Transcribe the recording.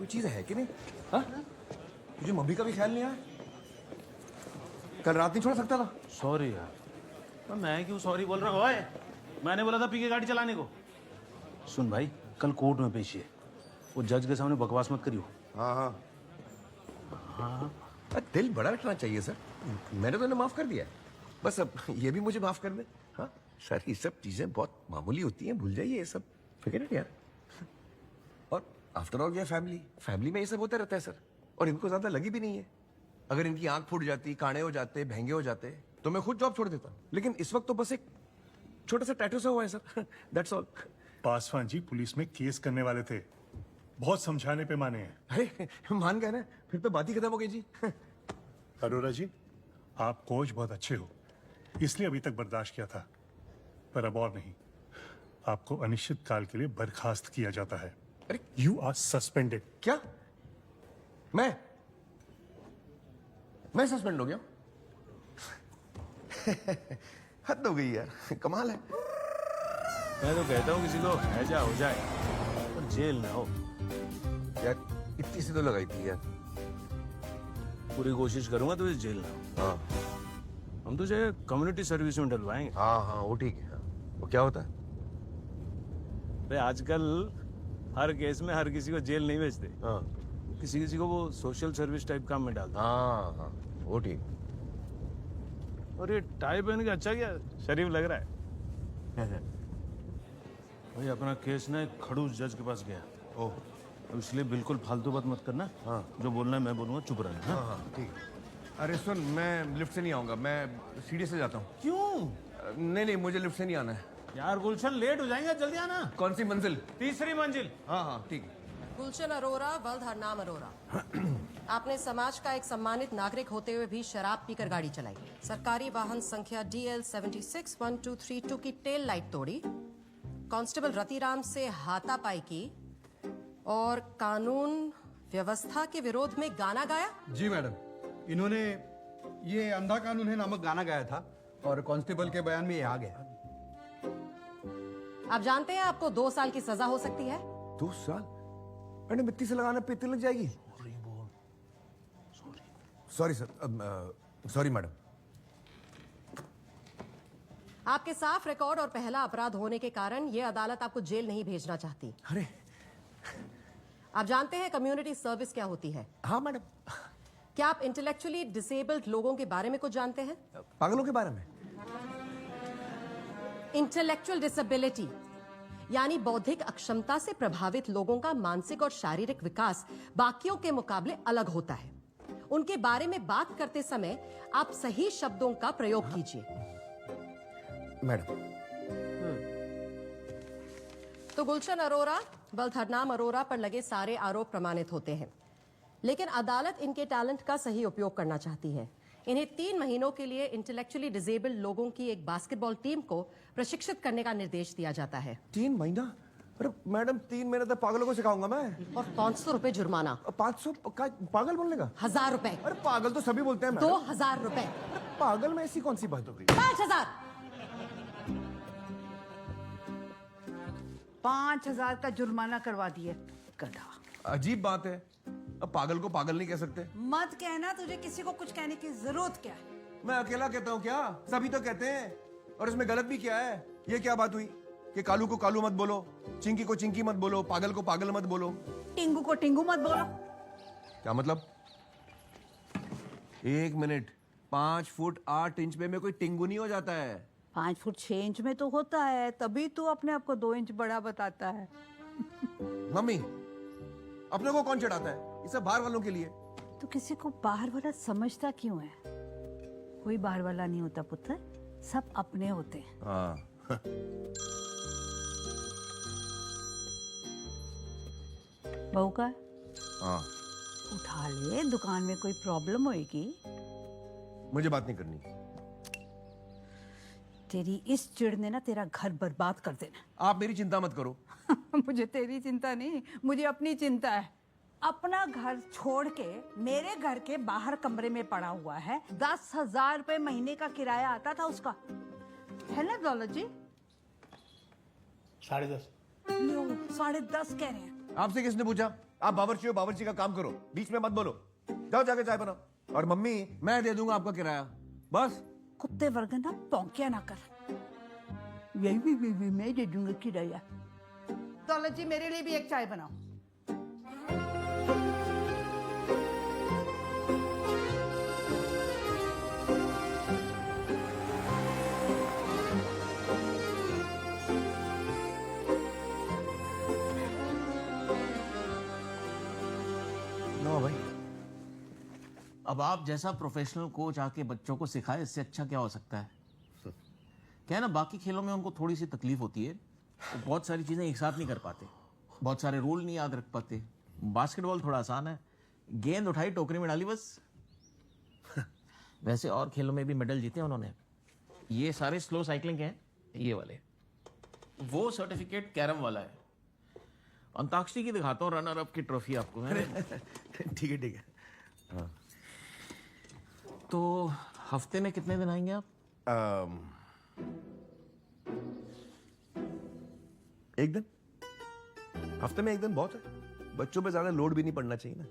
कोई चीज है कि नहीं? हाँ, तुझे मम्मी का भी ख्याल नहीं आया? कल रात नहीं छोड़ सकता था? सॉरी यार। तो मैं क्यों सॉरी बोल रहा हूँ? ओए, मैंने बोला था पी के गाड़ी चलाने को। सुन भाई, कल कोर्ट में पेशी है, वो जज के सामने बकवास मत करियो। हाँ हाँ हाँ, दिल बड़ा रखना चाहिए सर। मैंने तो इन्हें माफ कर दिया है, बस अब ये भी मुझे माफ कर दे। हाँ सर, ये सब चीजें बहुत मामूली होती हैं, भूल जाइए ये सब, फिक्र नहीं यार। और आफ्टर ऑल ये फैमिली में ये सब होता रहता है सर, और इनको ज्यादा लगी भी नहीं है। अगर इनकी आंख फूट जाती, काणे हो जाते, भैंगे हो जाते, तो मैं खुद जॉब छोड़ देता। लेकिन इस वक्त तो बस एक छोटा सा टैटू सा हुआ है sir, that's all. Paswan ji police में केस करने वाले थे, बहुत समझाने पे माने हैं। अरे मान गए ना, फिर तो बात ही खत्म हो गई जी। अरोरा जी, आप कोच बहुत अच्छे हो, इसलिए अभी तक बर्दाश्त किया था, पर अब और नहीं। आपको अनिश्चित काल के लिए बर्खास्त किया जाता है। अरे यू आर सस्पेंडेड। क्या? मैं सस्पेंड हो गया? हद हो गई यार, कमाल है। मैं तो कहता हूँ किसी को हैजा हो जाए पर जेल ना हो। यार इतनी सी तो लगाई थी यार। पूरी कोशिश करूंगा तुझे जेल ना हो। हाँ हम तुझे कम्युनिटी सर्विस में डलवाएंगे। हाँ वो ठीक है। वो क्या होता है? अरे आजकल हर केस में हर किसी को जेल नहीं भेजते, हाँ किसी किसी को वो सोशल सर्विस टाइप काम में डालते। हाँ वो ठीक। और ये टाई पहन के अच्छा क्या शरीफ लग रहा है। भाई अपना केस ना एक खड़ूस जज के पास गया। ओह अब इसलिए बिल्कुल फालतू बात मत करना। हाँ। जो बोलना है मैं बोलूंगा, चुप रहना। हाँ? हाँ ठीक। अरे सुन, मैं लिफ्ट से नहीं आऊंगा, मैं सीढ़ी से जाता हूँ। क्यों? नहीं मुझे लिफ्ट से नहीं आना है। यार गुलशन लेट हो जाएंगे, जल्दी आना। कौन सी मंजिल? तीसरी मंजिल। हाँ ठीक है। गुलशन अरोरा, वल्द हरनाम अरोरा। आपने समाज का एक सम्मानित नागरिक होते हुए भी शराब पीकर गाड़ी चलाई, सरकारी वाहन संख्या DL 761232 की टेल लाइट तोड़ी, कांस्टेबल रतिराम से हाथापाई की और कानून व्यवस्था के विरोध में गाना गाया। जी मैडम, इन्होंने ये अंधा कानून है नामक गाना गाया था और कांस्टेबल के बयान में ये आ गया। आप जानते हैं आपको 2 साल की सजा हो सकती है। 2 साल? मैंने मिट्टी से लगाना पे इतनी लग जाएगी? Sorry sir, sorry madam. आपके साफ रिकॉर्ड और पहला अपराध होने के कारण यह अदालत आपको जेल नहीं भेजना चाहती। अरे आप जानते हैं कम्युनिटी सर्विस क्या होती है? हाँ मैडम। क्या आप इंटेलेक्चुअली डिसेबल्ड लोगों के बारे में कुछ जानते हैं? पागलों के बारे में? इंटेलेक्चुअल डिसेबिलिटी यानी बौद्धिक अक्षमता से प्रभावित लोगों का मानसिक और शारीरिक विकास बाकियों के मुकाबले अलग होता है। उनके बारे में बात करते समय आप सही शब्दों का प्रयोग कीजिए। मैडम तो गुलशन अरोरा, वल्द हरनाम अरोरा पर लगे सारे आरोप प्रमाणित होते हैं, लेकिन अदालत इनके टैलेंट का सही उपयोग करना चाहती है। इन्हें 3 महीनों के लिए इंटेलेक्चुअली डिसेबल्ड लोगों की एक बास्केटबॉल टीम को प्रशिक्षित करने का निर्देश दिया जाता है। 3 महीना? अरे मैडम 3 महीने तक पागलों को सिखाऊंगा मैं। और 500 रुपए जुर्माना। 500 पागल बोलने का? 1000 रुपए। अरे पागल तो सभी बोलते हैं मैडम। 2000 रुपए। अरे पागल में ऐसी कौन सी बात हो गई? 5000। 5000 का जुर्माना करवा दिए, गधा। अजीब बात है, अब पागल को पागल नहीं कह सकते। मत कहना, तुझे किसी को कुछ कहने की जरूरत क्या है? मैं अकेला कहता हूँ क्या? सभी तो कहते हैं, और इसमें गलत भी क्या है? ये क्या बात हुई कि कालू को कालू मत बोलो, चिंकी को चिंकी मत बोलो, पागल को पागल मत बोलो, टिंगू को टिंगू मत बोलो। क्या मतलब? 1 मिनट, 5 फुट 8 इंच में कोई टिंगू नहीं हो जाता है। 5 फुट 6 इंच में तो होता है, तभी तू अपने आप को 2 इंच बड़ा बताता है। मम्मी, अपने को कौन चढ़ाता है? ये सब बाहर वालों के लिए। तो किसी को बाहर वाला समझता क्यों है? कोई बाहर वाला नहीं होता पुत्र, सब अपने होते हैं। हाँ बहू का हाँ, उठा ले, दुकान में कोई प्रॉब्लम होएगी। मुझे बात नहीं करनी। तेरी इस चिढ़ ने ना तेरा घर बर्बाद कर देना। आप मेरी चिंता मत करो। मुझे तेरी चिंता नहीं, मुझे अपनी चिंता है। अपना घर छोड़ के मेरे घर के बाहर कमरे में पड़ा हुआ है। 10,000 रुपए महीने का किराया आता था उसका, है ना दौलत जी? 10.5। लो, 10.5 कह रहे हैं। आपसे किसने पूछा? आप बावर्ची हो, बावर्ची का काम करो, बीच में मत बोलो। जाओ जाके चाय बनाओ। और मम्मी, मैं दे दूंगा आपका किराया, बस। कुत्ते वर्ग ना पौंकिया ना कर। यही भी मैं दे दूंगा किराया। दौलत जी मेरे लिए भी एक चाय बनाओ। नो भाई। अब आप जैसा प्रोफेशनल कोच आके बच्चों को सिखाए, इससे अच्छा क्या हो सकता है? क्या है ना, बाकी खेलों में उनको थोड़ी सी तकलीफ होती है, वो बहुत सारी चीजें एक साथ नहीं कर पाते, बहुत सारे रूल नहीं याद रख पाते। बास्केटबॉल थोड़ा आसान है, गेंद उठाई टोकरी में डाली बस। वैसे और खेलों में भी मेडल जीते हैं उन्होंने। ये सारे स्लो साइकिलिंग के हैं, ये वाले। वो सर्टिफिकेट कैरम वाला है। अंताक्षरी की दिखाता हूँ रनर अप की ट्रॉफी आपको मैंने। ठीक है, ठीक है। तो हफ्ते में कितने दिन आएंगे आप? एक दिन, हफ्ते में एक दिन बहुत है। बच्चों पे ज्यादा लोड भी नहीं पड़ना चाहिए ना।